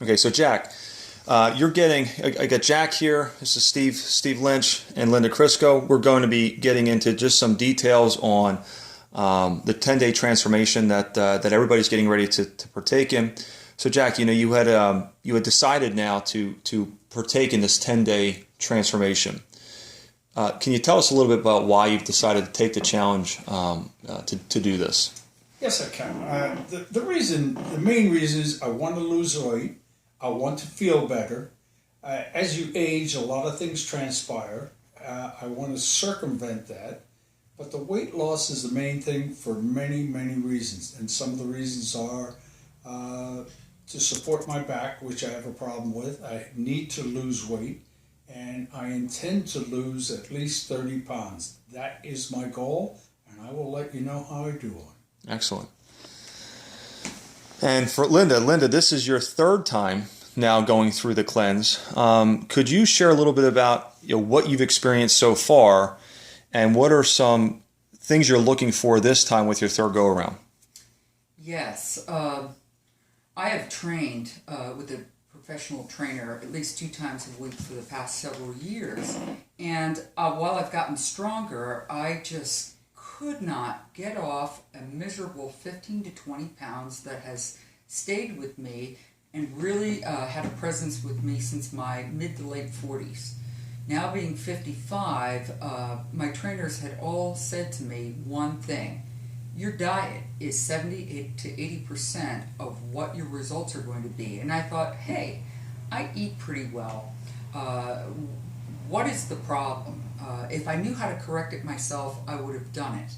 Okay, so Jack, you're getting. I got Jack here. This is Steve Lynch, and Linda Crisco. We're going to be getting into just some details on the 10-day transformation that everybody's getting ready to partake in. So, Jack, you had decided now to partake in this 10-day transformation. Can you tell us a little bit about why you've decided to take the challenge to do this? Yes, I can. The main reason is I want to lose weight. I want to feel better. As you age, a lot of things transpire. I want to circumvent that. But the weight loss is the main thing for many, many reasons. And some of the reasons are to support my back, which I have a problem with. I need to lose weight. And I intend to lose at least 30 pounds. That is my goal. And I will let you know how I do on it. Excellent. And for Linda, this is your third time now going through the cleanse. Could you share a little bit about what you've experienced so far, and what are some things you're looking for this time with your third go around? Yes, I have trained with a professional trainer at least 2 times a week for the past several years, and while I've gotten stronger, I just could not get off a miserable 15 to 20 pounds that has stayed with me and really had a presence with me since my mid to late 40s. Now being 55, my trainers had all said to me one thing: your diet is 70 to 80% of what your results are going to be. And I thought, hey, I eat pretty well. What is the problem? If I knew how to correct it myself, I would have done it.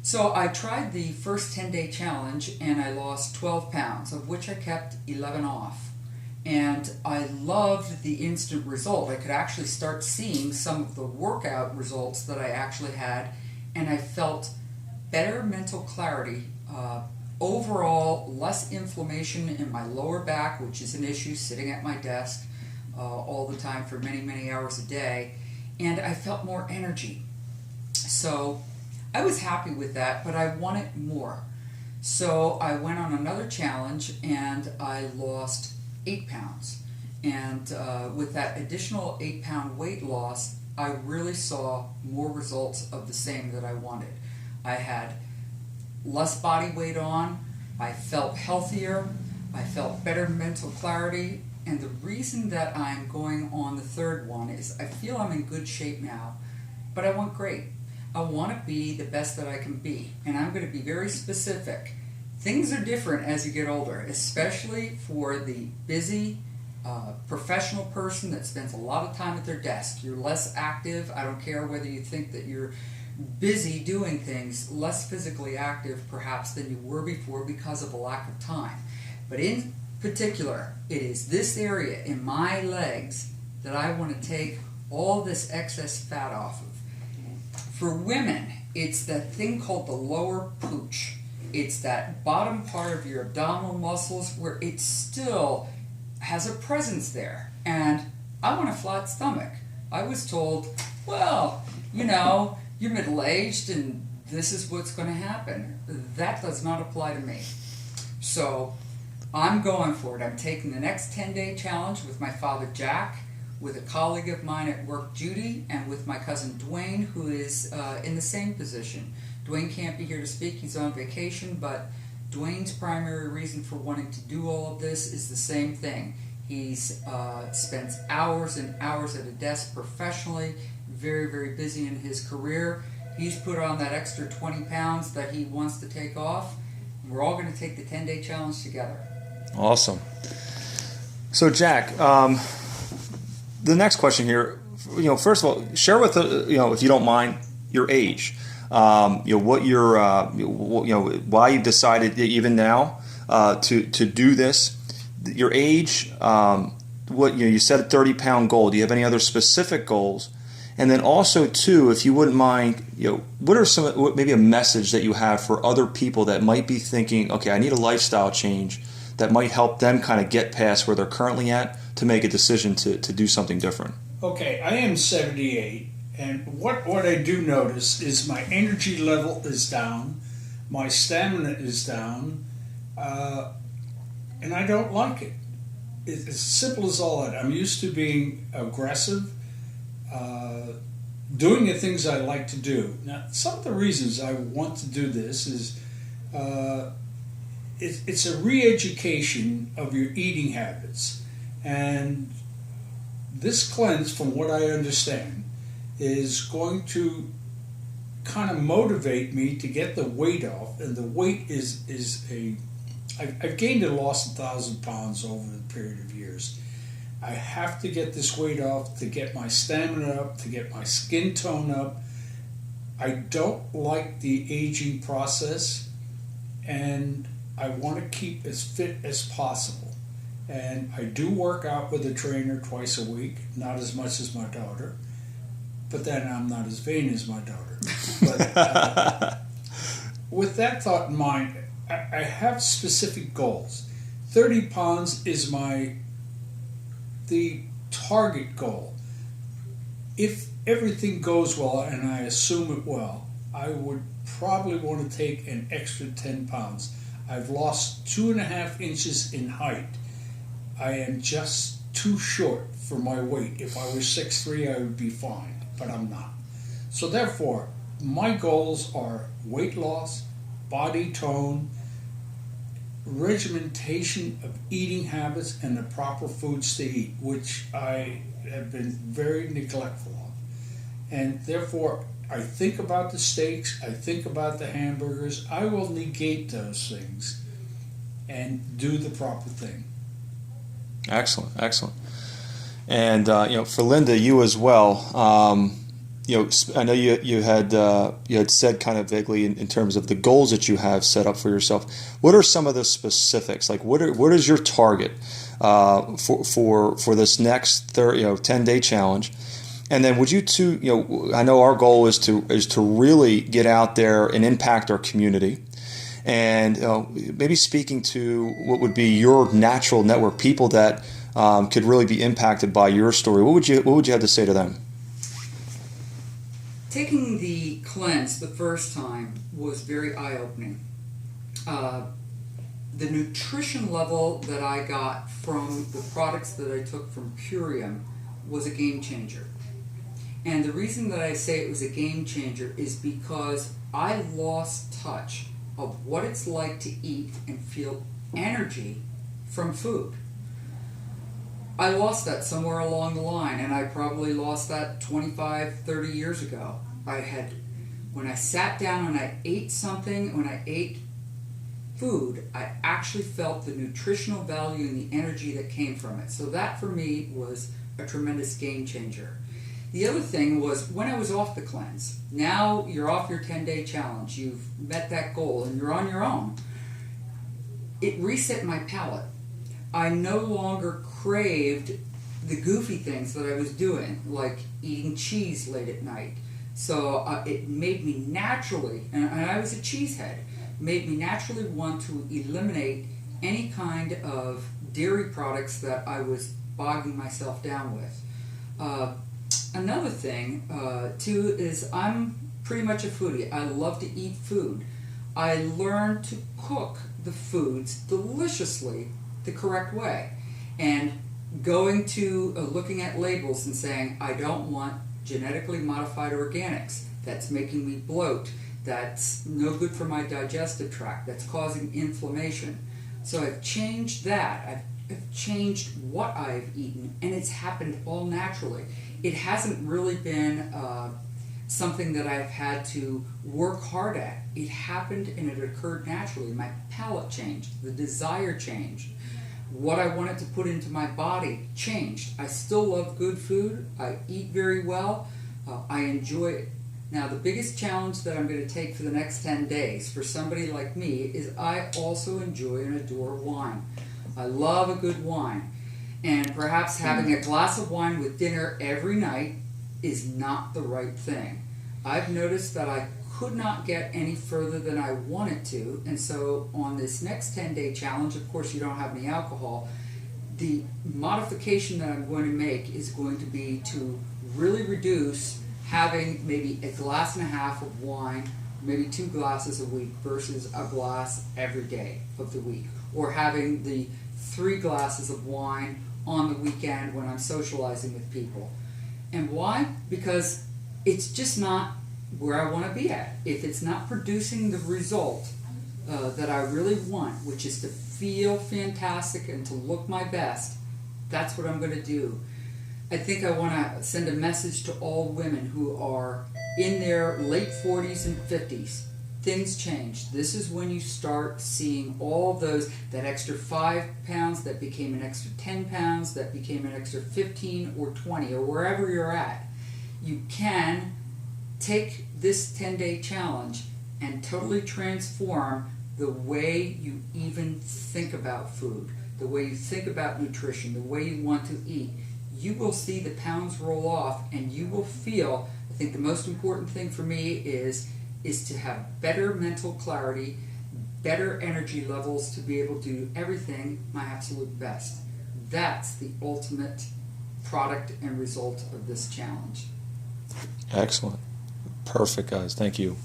So I tried the first 10-day challenge and I lost 12 pounds, of which I kept 11 off. And I loved the instant result. I could actually start seeing some of the workout results that I actually had, and I felt better mental clarity, overall less inflammation in my lower back, which is an issue sitting at my desk all the time for many, many hours a day, and I felt more energy. So I was happy with that, but I wanted more. So I went on another challenge and I lost 8 pounds. And with that additional 8-pound weight loss, I really saw more results of the same that I wanted. I had less body weight on, I felt healthier, I felt better mental clarity, and the reason that I'm going on the third one is I feel I'm in good shape now, but I want great. I want to be the best that I can be, and I'm going to be very specific. Things are different as you get older, especially for the busy professional person that spends a lot of time at their desk. You're less active. I don't care whether you think that you're busy doing things, less physically active perhaps than you were before because of a lack of time. But in particular, it is this area in my legs that I want to take all this excess fat off of. For women, it's that thing called the lower pooch. It's that bottom part of your abdominal muscles where it still has a presence there. And I want a flat stomach. I was told, well, you're middle-aged and this is what's going to happen. That does not apply to me. So I'm going for it. I'm taking the next 10-day challenge with my father Jack, with a colleague of mine at work, Judy, and with my cousin Dwayne, who is in the same position. Dwayne can't be here to speak. He's on vacation, but Dwayne's primary reason for wanting to do all of this is the same thing. He's spends hours and hours at a desk professionally, very, very busy in his career. He's put on that extra 20 pounds that he wants to take off. We're all going to take the 10-day challenge together. Awesome. So, Jack, the next question here, first of all, share with if you don't mind, your age. What your, why you've decided even now to do this, your age, what you set a 30-pound goal. Do you have any other specific goals? And then also too, if you wouldn't mind, what are some, maybe a message that you have for other people that might be thinking, okay, I need a lifestyle change that might help them kind of get past where they're currently at to make a decision to do something different? Okay, I am 78, and what I do notice is my energy level is down, my stamina is down, and I don't like it. it's as simple as all that. I'm used to being aggressive, doing the things I like to do. Now, some of the reasons I want to do this is it's a re-education of your eating habits. And this cleanse, from what I understand, is going to kind of motivate me to get the weight off. And the weight I've gained and lost 1,000 pounds over the period of years. I have to get this weight off to get my stamina up, to get my skin tone up. I don't like the aging process, and I want to keep as fit as possible. And I do work out with a trainer twice a week, not as much as my daughter, but then I'm not as vain as my daughter. But with that thought in mind, I have specific goals. 30 pounds is the target goal. If everything goes well, and I assume it will, I would probably want to take an extra 10 pounds. I've lost 2.5 inches in height. I am just too short for my weight. If I was 6'3", I would be fine, but I'm not. So therefore, my goals are weight loss, body tone, regimentation of eating habits, and the proper foods to eat, which I have been very neglectful of. And therefore, I think about the steaks, I think about the hamburgers. I will negate those things and do the proper thing. Excellent, excellent. And for Linda, you as well. I know you had said kind of vaguely in terms of the goals that you have set up for yourself. What are some of the specifics? Like, what is your target for this next 10-day challenge? And then would you I know our goal is to really get out there and impact our community, and maybe speaking to what would be your natural network, people that could really be impacted by your story. What would you have to say to them? Taking the cleanse the first time was very eye-opening. The nutrition level that I got from the products that I took from Purium was a game changer. And the reason that I say it was a game changer is because I lost touch of what it's like to eat and feel energy from food. I lost that somewhere along the line, and I probably lost that 25, 30 years ago. When I sat down and I ate something, when I ate food, I actually felt the nutritional value and the energy that came from it. So that for me was a tremendous game changer. The other thing was when I was off the cleanse. Now you're off your 10-day challenge. You've met that goal and you're on your own. It reset my palate. I no longer craved the goofy things that I was doing, like eating cheese late at night. So it made me naturally, and I was a cheesehead, made me naturally want to eliminate any kind of dairy products that I was bogging myself down with. Another thing, too, is I'm pretty much a foodie. I love to eat food. I learned to cook the foods deliciously the correct way. And going to looking at labels and saying, I don't want genetically modified organics. That's making me bloat. That's no good for my digestive tract. That's causing inflammation. So I've changed that. I've changed what I've eaten, and it's happened all naturally. It hasn't really been something that I've had to work hard at. It happened and it occurred naturally. My palate changed. The desire changed. What I wanted to put into my body changed. I still love good food. I eat very well. I enjoy it. Now, the biggest challenge that I'm going to take for the next 10 days for somebody like me is I also enjoy and adore wine. I love a good wine. And perhaps having a glass of wine with dinner every night is not the right thing. I've noticed that I could not get any further than I wanted to, and so on this next 10-day challenge, of course you don't have any alcohol, the modification that I'm going to make is going to be to really reduce having maybe a glass and a half of wine, maybe 2 glasses a week versus a glass every day of the week, or having the 3 glasses of wine on the weekend when I'm socializing with people. And why? Because it's just not where I want to be at. If it's not producing the result that I really want, which is to feel fantastic and to look my best, that's what I'm going to do. I think I want to send a message to all women who are in their late 40s and 50s. Things change. This is when you start seeing all those, that extra 5 pounds that became an extra 10 pounds, that became an extra 15 or 20, or wherever you're at. You can take this 10-day challenge and totally transform the way you even think about food, the way you think about nutrition, the way you want to eat. You will see the pounds roll off, and you will feel, I think the most important thing for me is to have better mental clarity, better energy levels to be able to do everything my absolute best. That's the ultimate product and result of this challenge. Excellent. Perfect, guys. Thank you.